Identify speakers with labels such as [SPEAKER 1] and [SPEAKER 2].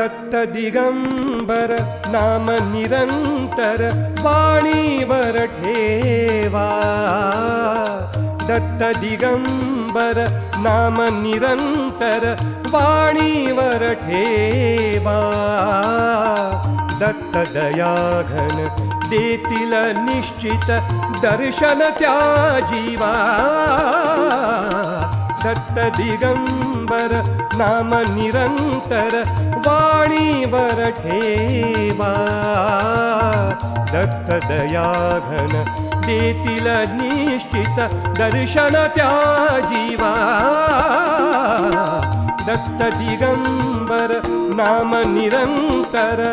[SPEAKER 1] दत्त दिगंबर नाम निरंतर वाणीवर ठेवा। दत्त दिगंबर नाम निरंतर वाणीवर ठेवा। दत्त दयाघन देतील निश्चित दर्शन त्या जीवा। दत्त दिगंबर नाम निरंतर वाणीवर ठेवा। दत्त दयाघन देतील निश्चित दर्शन त्या जीवा। दत्त दिगंबर नाम निरंतर।